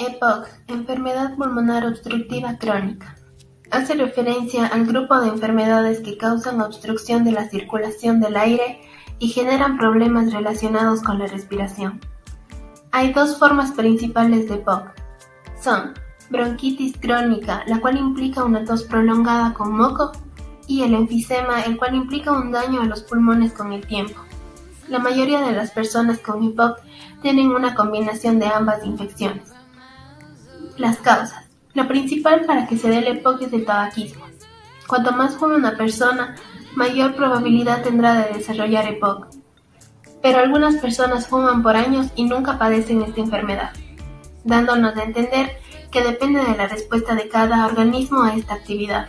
EPOC, enfermedad pulmonar obstructiva crónica. Hace referencia al grupo de enfermedades que causan obstrucción de la circulación del aire y generan problemas relacionados con la respiración. Hay dos formas principales de EPOC. Son bronquitis crónica, la cual implica una tos prolongada con moco, y el enfisema, el cual implica un daño a los pulmones con el tiempo. La mayoría de las personas con EPOC tienen una combinación de ambas infecciones. Las causas. La principal para que se dé el EPOC es el tabaquismo. Cuanto más fuma una persona, mayor probabilidad tendrá de desarrollar EPOC. Pero algunas personas fuman por años y nunca padecen esta enfermedad, dándonos a entender que depende de la respuesta de cada organismo a esta actividad.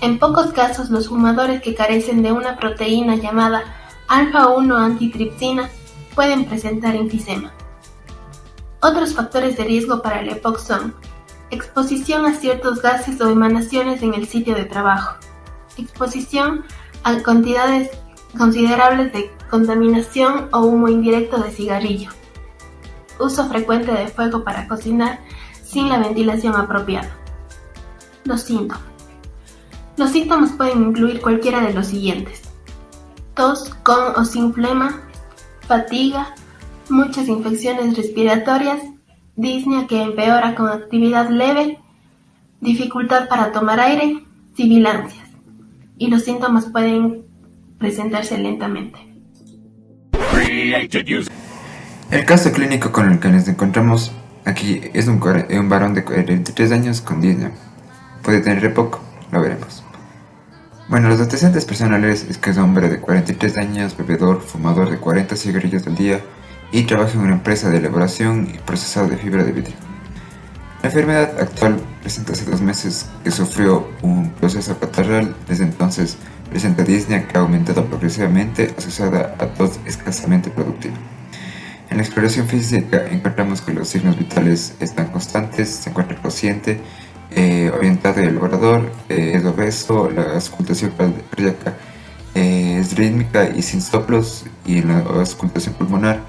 En pocos casos, los fumadores que carecen de una proteína llamada alfa-1 antitripsina pueden presentar enfisema. Otros factores de riesgo para el EPOC son exposición a ciertos gases o emanaciones en el sitio de trabajo, exposición a cantidades considerables de contaminación o humo indirecto de cigarrillo, uso frecuente de fuego para cocinar sin la ventilación apropiada. Los síntomas. Los síntomas pueden incluir cualquiera de los siguientes: tos con o sin flema, fatiga, muchas infecciones respiratorias, disnea que empeora con actividad leve, dificultad para tomar aire, sibilancias. Y los síntomas pueden presentarse lentamente. El caso clínico con el que nos encontramos aquí es un varón de 43 años con disnea. ¿Puede tener EPOC? Lo veremos. Bueno, los antecedentes personales es que es hombre de 43 años, bebedor, fumador de 40 cigarrillos al día y trabaja en una empresa de elaboración y procesado de fibra de vidrio. La enfermedad actual presenta hace 2 meses que sufrió un proceso catarral. Desde entonces presenta disnea que ha aumentado progresivamente asociada a tos escasamente productiva. En la exploración física encontramos que los signos vitales están constantes, se encuentra consciente, orientado y elaborador, es obeso, la auscultación cardíaca es rítmica y sin soplos, y en la auscultación pulmonar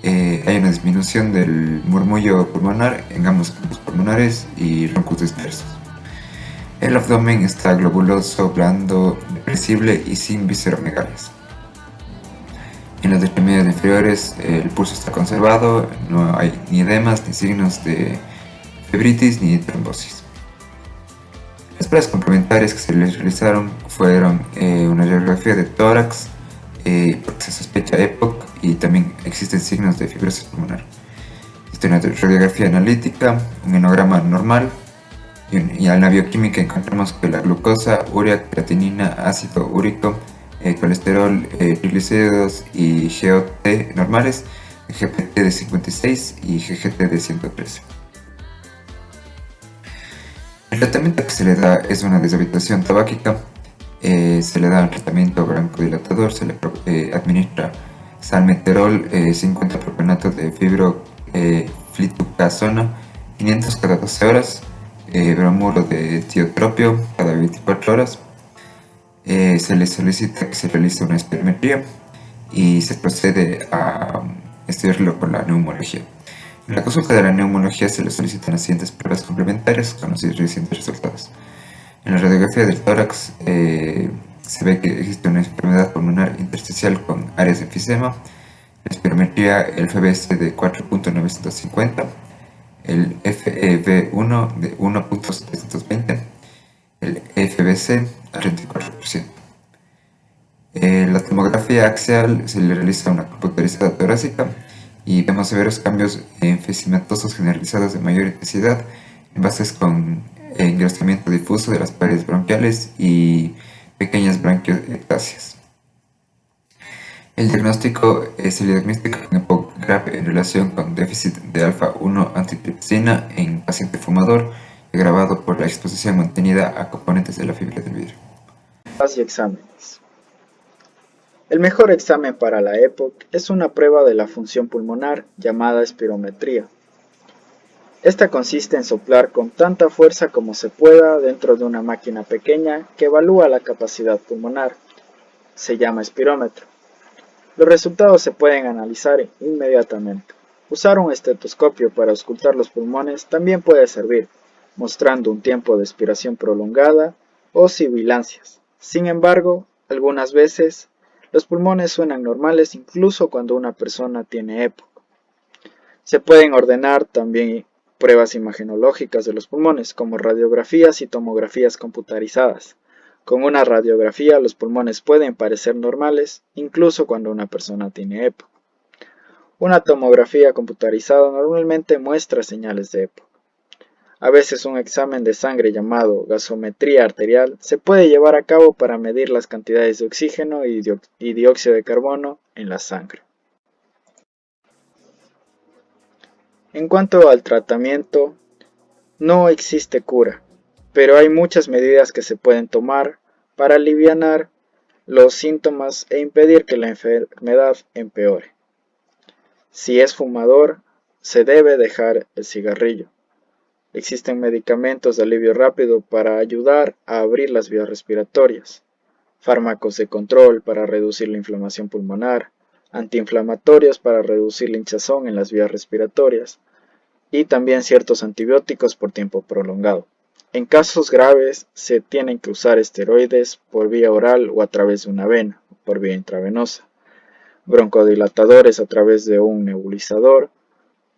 hay una disminución del murmullo pulmonar en ambos campos pulmonares y roncos dispersos. El abdomen está globuloso, blando, depresible y sin visceromegalias. En las extremidades inferiores el pulso está conservado, no hay ni edemas, ni signos de febritis ni trombosis. Las pruebas complementarias que se les realizaron fueron una radiografía de tórax, porque se sospecha EPOC y también existen signos de fibrosis pulmonar. Existe una radiografía analítica, un hemograma normal, y en la bioquímica encontramos que la glucosa, urea, creatinina, ácido úrico, colesterol, triglicéridos y GOT normales, GPT de 56 y GGT de 113. El tratamiento que se le da es una deshabitación tabáquica. Se le da un tratamiento broncodilatador, se le administra salmeterol, 50 propionato de fluticasona, 500 cada 12 horas, bromuro de tiotropio cada 24 horas. Se le solicita que se realice una espirometría y se procede a estudiarlo con la neumología. En la consulta de la neumología se le solicitan las siguientes pruebas complementarias con los recientes resultados. En la radiografía del tórax se ve que existe una enfermedad pulmonar intersticial con áreas de enfisema. La espirometría, el FBS de 4.950, el FEV1 de 1.720, el FBC al 34%. La tomografía axial se le realiza una computarizada torácica y vemos severos cambios enfisematosos generalizados de mayor intensidad en bases con engrosamiento difuso de las paredes bronquiales y pequeñas bronquiectasias. Se le diagnostica con EPOC grave en relación con déficit de alfa-1 antitripsina en paciente fumador, agravado por la exposición mantenida a componentes de la fibra del vidrio. Y exámenes. El mejor examen para la EPOC es una prueba de la función pulmonar llamada espirometría. Esta consiste en soplar con tanta fuerza como se pueda dentro de una máquina pequeña que evalúa la capacidad pulmonar. Se llama espirómetro. Los resultados se pueden analizar inmediatamente. Usar un estetoscopio para auscultar los pulmones también puede servir, mostrando un tiempo de expiración prolongada o sibilancias. Sin embargo, algunas veces los pulmones suenan normales incluso cuando una persona tiene EPOC. Se pueden ordenar también pruebas imagenológicas de los pulmones, como radiografías y tomografías computarizadas. Con una radiografía los pulmones pueden parecer normales incluso cuando una persona tiene EPOC. Una tomografía computarizada normalmente muestra señales de EPOC. A veces un examen de sangre llamado gasometría arterial se puede llevar a cabo para medir las cantidades de oxígeno y dióxido de carbono en la sangre. En cuanto al tratamiento, no existe cura, pero hay muchas medidas que se pueden tomar para aliviar los síntomas e impedir que la enfermedad empeore. Si es fumador, se debe dejar el cigarrillo. Existen medicamentos de alivio rápido para ayudar a abrir las vías respiratorias, fármacos de control para reducir la inflamación pulmonar, antiinflamatorios para reducir la hinchazón en las vías respiratorias, y también ciertos antibióticos por tiempo prolongado. En casos graves se tienen que usar esteroides por vía oral o a través de una vena, por vía intravenosa, broncodilatadores a través de un nebulizador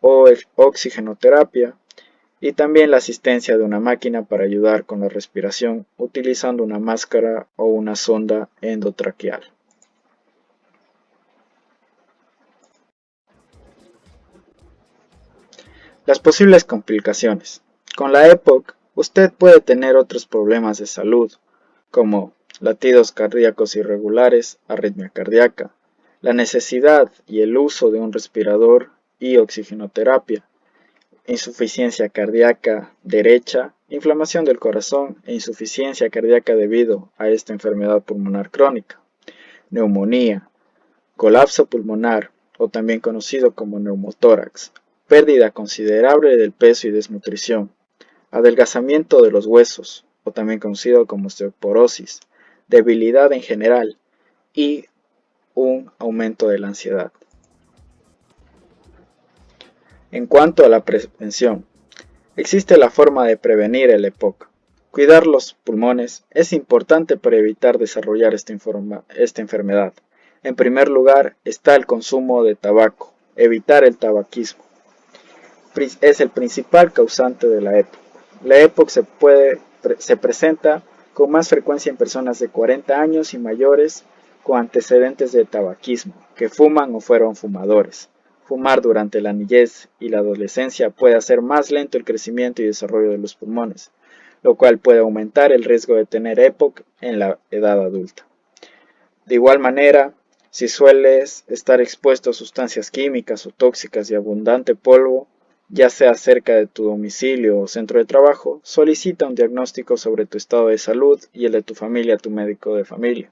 o oxigenoterapia, y también la asistencia de una máquina para ayudar con la respiración utilizando una máscara o una sonda endotraqueal. Las posibles complicaciones. Con la EPOC, usted puede tener otros problemas de salud, como latidos cardíacos irregulares, arritmia cardíaca, la necesidad y el uso de un respirador y oxigenoterapia, insuficiencia cardíaca derecha, inflamación del corazón e insuficiencia cardíaca debido a esta enfermedad pulmonar crónica, neumonía, colapso pulmonar o también conocido como neumotórax, pérdida considerable del peso y desnutrición, adelgazamiento de los huesos o también conocido como osteoporosis, debilidad en general y un aumento de la ansiedad. En cuanto a la prevención, existe la forma de prevenir el EPOC. Cuidar los pulmones es importante para evitar desarrollar esta enfermedad. En primer lugar está el consumo de tabaco. Evitar el tabaquismo es el principal causante de la EPOC. La EPOC se presenta con más frecuencia en personas de 40 años y mayores con antecedentes de tabaquismo, que fuman o fueron fumadores. Fumar durante la niñez y la adolescencia puede hacer más lento el crecimiento y desarrollo de los pulmones, lo cual puede aumentar el riesgo de tener EPOC en la edad adulta. De igual manera, si sueles estar expuesto a sustancias químicas o tóxicas y abundante polvo, ya sea cerca de tu domicilio o centro de trabajo, solicita un diagnóstico sobre tu estado de salud y el de tu familia a tu médico de familia,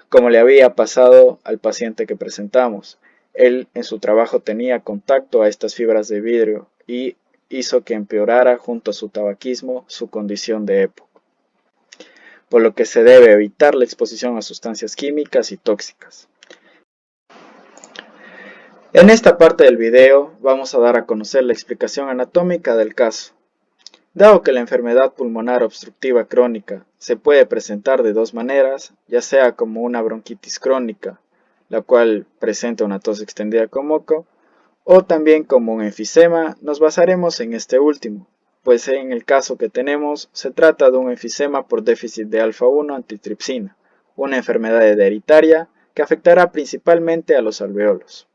como le había pasado al paciente que presentamos. Él en su trabajo tenía contacto a estas fibras de vidrio y hizo que empeorara junto a su tabaquismo su condición de EPOC, por lo que se debe evitar la exposición a sustancias químicas y tóxicas. En esta parte del video vamos a dar a conocer la explicación anatómica del caso. Dado que la enfermedad pulmonar obstructiva crónica se puede presentar de dos maneras, ya sea como una bronquitis crónica, la cual presenta una tos extendida con moco, o también como un enfisema, nos basaremos en este último, pues en el caso que tenemos se trata de un enfisema por déficit de alfa-1 antitripsina, una enfermedad hereditaria que afectará principalmente a los alveolos.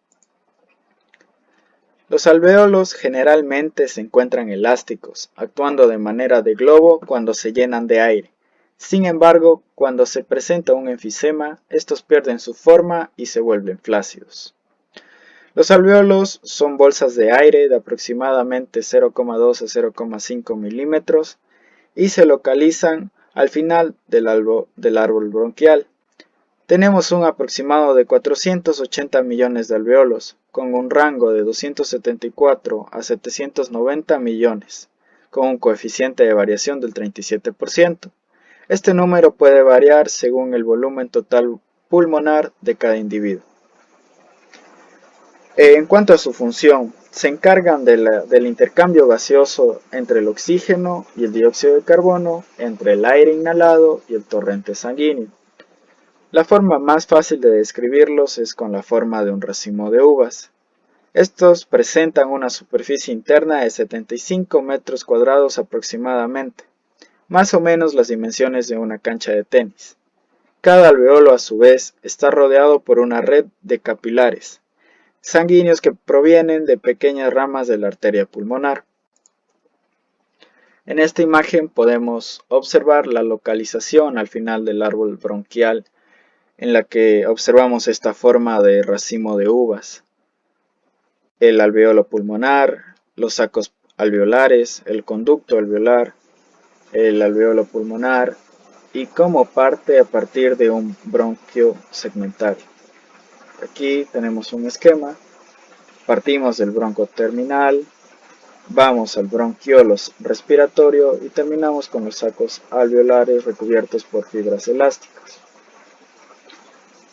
Los alveolos generalmente se encuentran elásticos, actuando de manera de globo cuando se llenan de aire. Sin embargo, cuando se presenta un enfisema, estos pierden su forma y se vuelven flácidos. Los alveolos son bolsas de aire de aproximadamente 0,2 a 0,5 milímetros y se localizan al final del árbol bronquial. Tenemos un aproximado de 480 millones de alveolos, con un rango de 274 a 790 millones, con un coeficiente de variación del 37%. Este número puede variar según el volumen total pulmonar de cada individuo. En cuanto a su función, se encargan del intercambio gaseoso entre el oxígeno y el dióxido de carbono, entre el aire inhalado y el torrente sanguíneo. La forma más fácil de describirlos es con la forma de un racimo de uvas. Estos presentan una superficie interna de 75 metros cuadrados aproximadamente, más o menos las dimensiones de una cancha de tenis. Cada alveolo a su vez está rodeado por una red de capilares sanguíneos que provienen de pequeñas ramas de la arteria pulmonar. En esta imagen podemos observar la localización al final del árbol bronquial, en la que observamos esta forma de racimo de uvas. El alveolo pulmonar, los sacos alveolares, el conducto alveolar, el alveolo pulmonar y cómo parte a partir de un bronquio segmentario. Aquí tenemos un esquema, partimos del bronco terminal, vamos al bronquiolo respiratorio y terminamos con los sacos alveolares recubiertos por fibras elásticas.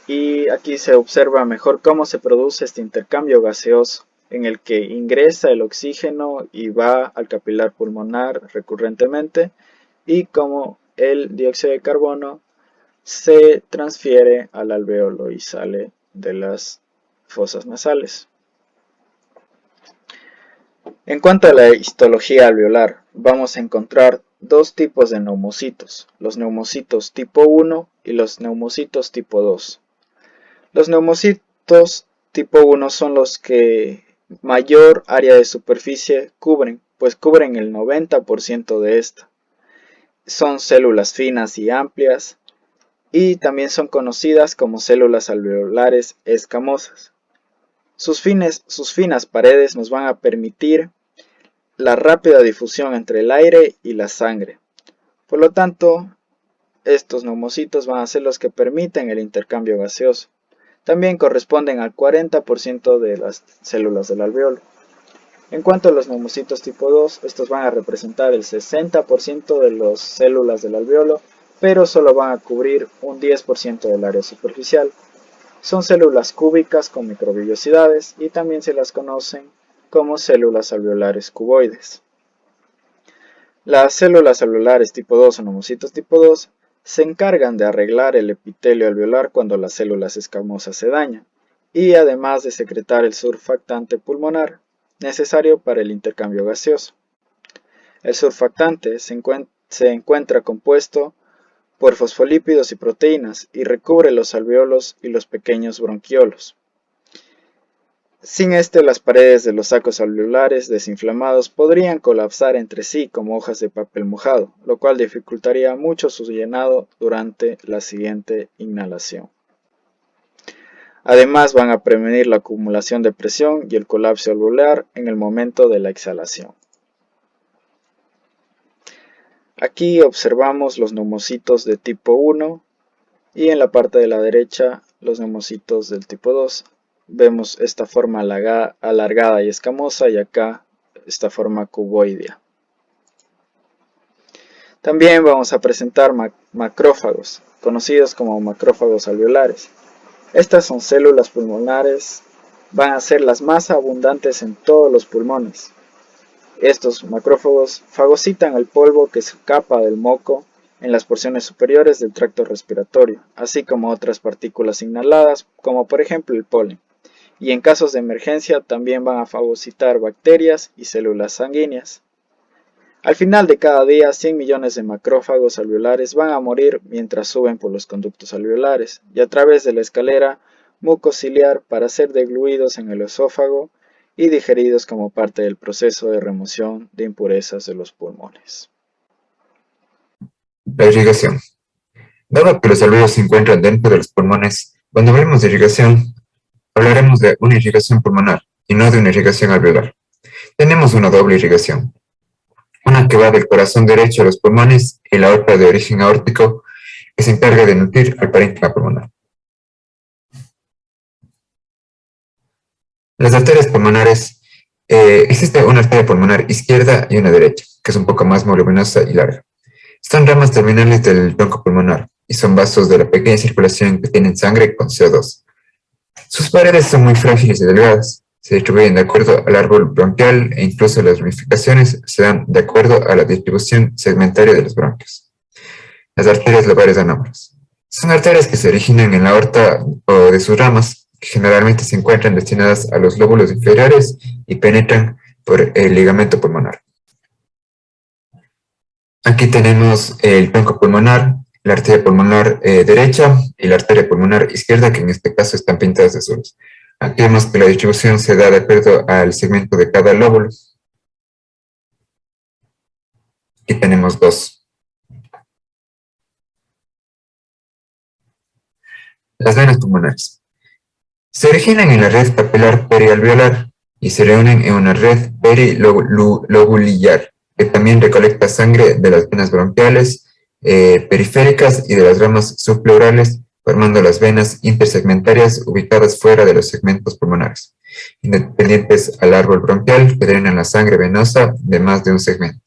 Y aquí se observa mejor cómo se produce este intercambio gaseoso, en el que ingresa el oxígeno y va al capilar pulmonar recurrentemente, y cómo el dióxido de carbono se transfiere al alveolo y sale de las fosas nasales. En cuanto a la histología alveolar, vamos a encontrar dos tipos de neumocitos, los neumocitos tipo 1 y los neumocitos tipo 2. Los neumocitos tipo 1 son los que mayor área de superficie cubren, pues cubren el 90% de esta. Son células finas y amplias, y también son conocidas como células alveolares escamosas. Sus finas paredes nos van a permitir la rápida difusión entre el aire y la sangre. Por lo tanto, estos neumocitos van a ser los que permiten el intercambio gaseoso. También corresponden al 40% de las células del alveolo. En cuanto a los neumocitos tipo 2, estos van a representar el 60% de las células del alveolo, pero solo van a cubrir un 10% del área superficial. Son células cúbicas con microvellosidades y también se las conocen como células alveolares cuboides. Las células alveolares tipo 2 o neumocitos tipo 2 se encargan de arreglar el epitelio alveolar cuando las células escamosas se dañan, y además de secretar el surfactante pulmonar necesario para el intercambio gaseoso. El surfactante se encuentra compuesto por fosfolípidos y proteínas y recubre los alveolos y los pequeños bronquiolos. Sin este, las paredes de los sacos alveolares desinflamados podrían colapsar entre sí como hojas de papel mojado, lo cual dificultaría mucho su llenado durante la siguiente inhalación. Además, van a prevenir la acumulación de presión y el colapso alveolar en el momento de la exhalación. Aquí observamos los neumocitos de tipo 1 y en la parte de la derecha los neumocitos del tipo 2. Vemos esta forma alargada y escamosa, y acá esta forma cuboidea. También vamos a presentar macrófagos, conocidos como macrófagos alveolares. Estas son células pulmonares, van a ser las más abundantes en todos los pulmones. Estos macrófagos fagocitan el polvo que escapa del moco en las porciones superiores del tracto respiratorio, así como otras partículas inhaladas, como por ejemplo el polen. Y en casos de emergencia también van a fagocitar bacterias y células sanguíneas. Al final de cada día, 100 millones de macrófagos alveolares van a morir mientras suben por los conductos alveolares y a través de la escalera mucociliar para ser degluidos en el esófago y digeridos como parte del proceso de remoción de impurezas de los pulmones. La irrigación. Dado que los alveolos se encuentran dentro de los pulmones, cuando hablemos de irrigación, hablaremos de una irrigación pulmonar y no de una irrigación alveolar. Tenemos una doble irrigación, una que va del corazón derecho a los pulmones y la otra de origen aórtico que se encarga de nutrir al parénquima pulmonar. Las arterias pulmonares, existe una arteria pulmonar izquierda y una derecha, que es un poco más voluminosa y larga. Son ramas terminales del tronco pulmonar y son vasos de la pequeña circulación que tienen sangre con CO2. Sus paredes son muy frágiles y delgadas, se distribuyen de acuerdo al árbol bronquial e incluso las ramificaciones se dan de acuerdo a la distribución segmentaria de los bronquios. Las arterias lobares anómalas. Son arterias que se originan en la aorta o de sus ramas, que generalmente se encuentran destinadas a los lóbulos inferiores y penetran por el ligamento pulmonar. Aquí tenemos el tronco pulmonar, la arteria pulmonar derecha y la arteria pulmonar izquierda, que en este caso están pintadas de azul. Aquí vemos que la distribución se da de acuerdo al segmento de cada lóbulo. Aquí tenemos dos. Las venas pulmonares. Se originan en la red capilar perialveolar y se reúnen en una red perilobular, que también recolecta sangre de las venas bronquiales, periféricas y de las ramas subpleurales, formando las venas intersegmentarias ubicadas fuera de los segmentos pulmonares, independientes al árbol bronquial, que drenan la sangre venosa de más de un segmento.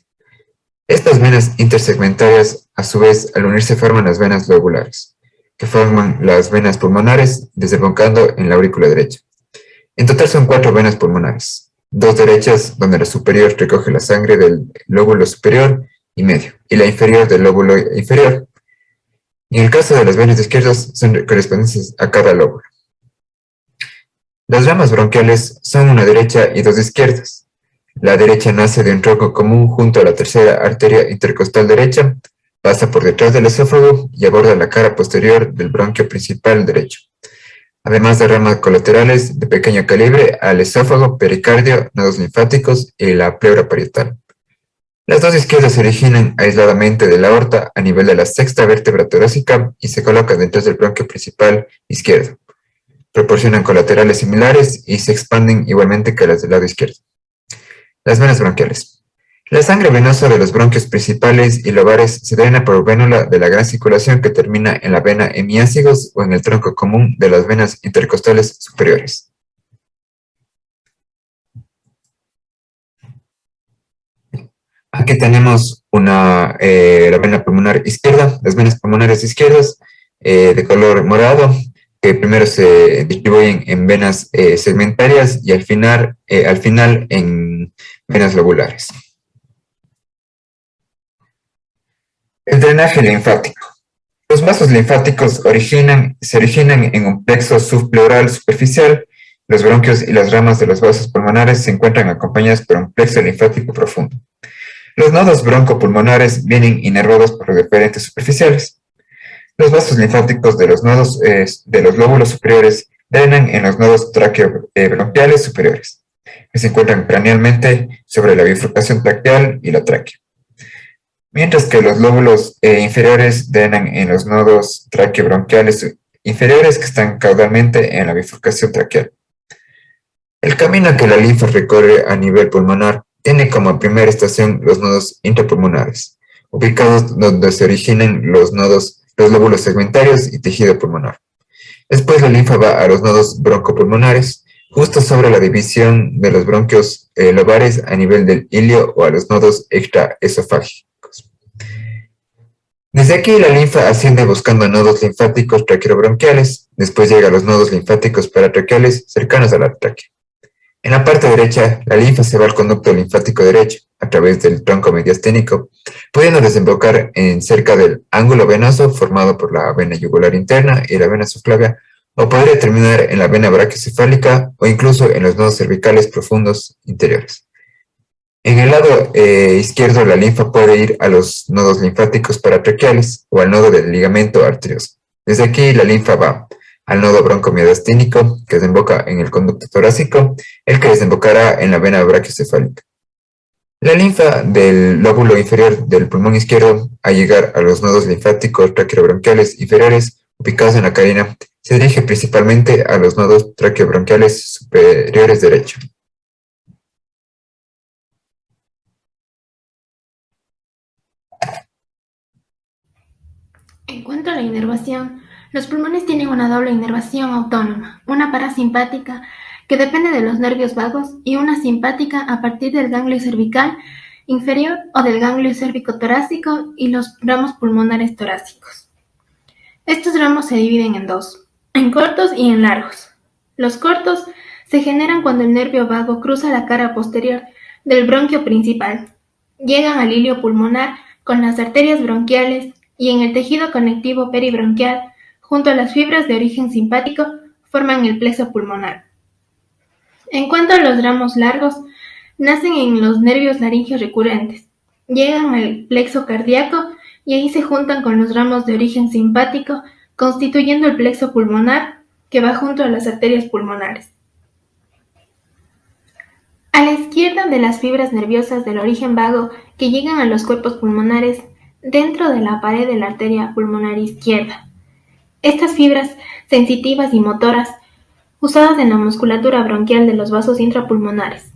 Estas venas intersegmentarias, a su vez, al unirse forman las venas lobulares, que forman las venas pulmonares, desembocando en la aurícula derecha. En total son 4 venas pulmonares, 2 derechas, donde la superior recoge la sangre del lóbulo superior y medio, y la inferior del lóbulo inferior. Y en el caso de las venas izquierdas, son correspondientes a cada lóbulo. Las ramas bronquiales son una derecha y 2 izquierdas. La derecha nace de un tronco común junto a la tercera arteria intercostal derecha, pasa por detrás del esófago y aborda la cara posterior del bronquio principal derecho, además de ramas colaterales de pequeño calibre al esófago, pericardio, nodos linfáticos y la pleura parietal. Las 2 izquierdas se originan aisladamente de la aorta a nivel de la sexta vértebra torácica y se colocan detrás del bronquio principal izquierdo. Proporcionan colaterales similares y se expanden igualmente que las del lado izquierdo. Las venas bronquiales. La sangre venosa de los bronquios principales y lobares se drena por vénula de la gran circulación que termina en la vena hemiácigos o en el tronco común de las venas intercostales superiores. Aquí tenemos la vena pulmonar izquierda, las venas pulmonares izquierdas de color morado, que primero se distribuyen en venas segmentarias y al final en venas lobulares. El drenaje linfático. Los vasos linfáticos se originan en un plexo subpleural superficial. Los bronquios y las ramas de los vasos pulmonares se encuentran acompañados por un plexo linfático profundo. Los nodos broncopulmonares vienen inervados por los deferentes superficiales. Los vasos linfáticos de los nodos de los lóbulos superiores drenan en los nodos traqueobronquiales superiores, que se encuentran cranealmente sobre la bifurcación traqueal y la tráquea, mientras que los lóbulos inferiores drenan en los nodos traqueobronquiales inferiores que están caudalmente en la bifurcación traqueal. El camino que la linfa recorre a nivel pulmonar tiene como primera estación los nodos intrapulmonares, ubicados donde se originan los lóbulos segmentarios y tejido pulmonar. Después la linfa va a los nodos broncopulmonares, justo sobre la división de los bronquios lobares a nivel del ilio o a los nodos extraesofágicos. Desde aquí la linfa asciende buscando nodos linfáticos traqueobronquiales, después llega a los nodos linfáticos paratraqueales cercanos a la tráquea. En la parte derecha, la linfa se va al conducto linfático derecho, a través del tronco mediasténico, pudiendo desembocar en cerca del ángulo venoso formado por la vena yugular interna y la vena subclavia, o podría terminar en la vena brachiocefálica o incluso en los nodos cervicales profundos interiores. En el lado izquierdo, la linfa puede ir a los nodos linfáticos paratraqueales o al nodo del ligamento arterioso. Desde aquí, la linfa va al nodo broncomediasténico, que desemboca en el conducto torácico, el que desembocará en la vena brachiocefálica. La linfa del lóbulo inferior del pulmón izquierdo, al llegar a los nodos linfáticos traqueobronquiales inferiores, ubicados en la carina, se dirige principalmente a los nodos traqueobronquiales superiores derecho. En cuanto a la inervación, los pulmones tienen una doble inervación autónoma, una parasimpática que depende de los nervios vagos y una simpática a partir del ganglio cervical inferior o del ganglio cérvico-torácico y los ramos pulmonares torácicos. Estos ramos se dividen en dos, en cortos y en largos. Los cortos Se generan cuando el nervio vago cruza la cara posterior del bronquio principal. Llegan al hilio pulmonar con las arterias bronquiales y en el tejido conectivo peribronquial, junto a las fibras de origen simpático, forman el plexo pulmonar. En cuanto a los ramos largos, nacen en los nervios laringeos recurrentes, llegan al plexo cardíaco y ahí se juntan con los ramos de origen simpático, constituyendo el plexo pulmonar que va junto a las arterias pulmonares. A la izquierda de las fibras nerviosas del origen vago que llegan a los cuerpos pulmonares, dentro de la pared de la arteria pulmonar izquierda. Estas fibras sensitivas y motoras, usadas en la musculatura bronquial de los vasos intrapulmonares.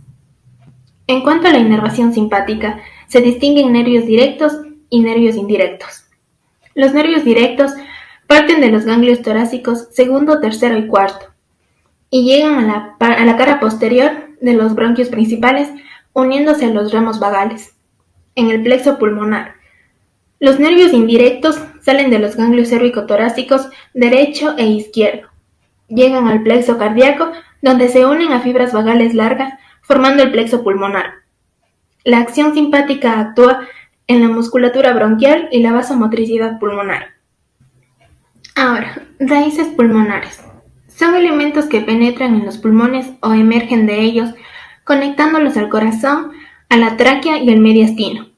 En cuanto a la inervación simpática, se distinguen nervios directos y nervios indirectos. Los nervios directos parten de los ganglios torácicos segundo, tercero y cuarto, y llegan a la cara posterior de los bronquios principales, uniéndose a los ramos vagales, en el plexo pulmonar. Los nervios indirectos salen de los ganglios cérvico-torácicos derecho e izquierdo. Llegan al plexo cardíaco, donde se unen a fibras vagales largas, formando el plexo pulmonar. La acción simpática actúa en la musculatura bronquial y la vasomotricidad pulmonar. Ahora, raíces pulmonares. Son elementos que penetran en los pulmones o emergen de ellos, conectándolos al corazón, a la tráquea y al mediastino.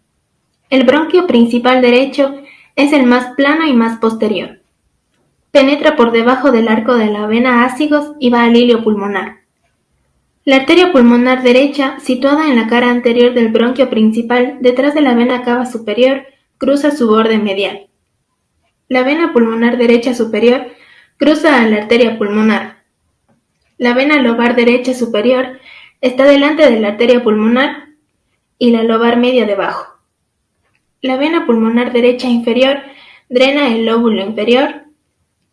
El bronquio principal derecho es el más plano y más posterior. Penetra por debajo del arco de la vena ácigos y va al hilio pulmonar. La arteria pulmonar derecha, situada en la cara anterior del bronquio principal, detrás de la vena cava superior, cruza su borde medial. La vena pulmonar derecha superior cruza a la arteria pulmonar. La vena lobar derecha superior está delante de la arteria pulmonar y la lobar media debajo. La vena pulmonar derecha inferior drena el lóbulo inferior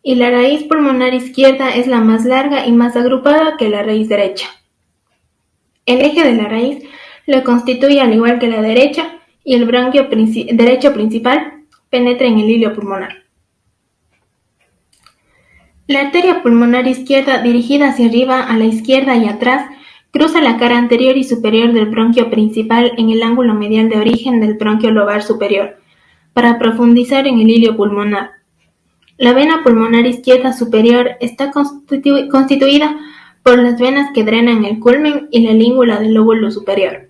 y la raíz pulmonar izquierda es la más larga y más agrupada que la raíz derecha. El eje de la raíz lo constituye al igual que la derecha y el bronquio derecho principal penetra en el hilio pulmonar. La arteria pulmonar izquierda dirigida hacia arriba, a la izquierda y atrás, cruza la cara anterior y superior del bronquio principal en el ángulo medial de origen del bronquio lobar superior, para profundizar en el hilio pulmonar. La vena pulmonar izquierda superior está constituida por las venas que drenan el culmen y la língula del lóbulo superior.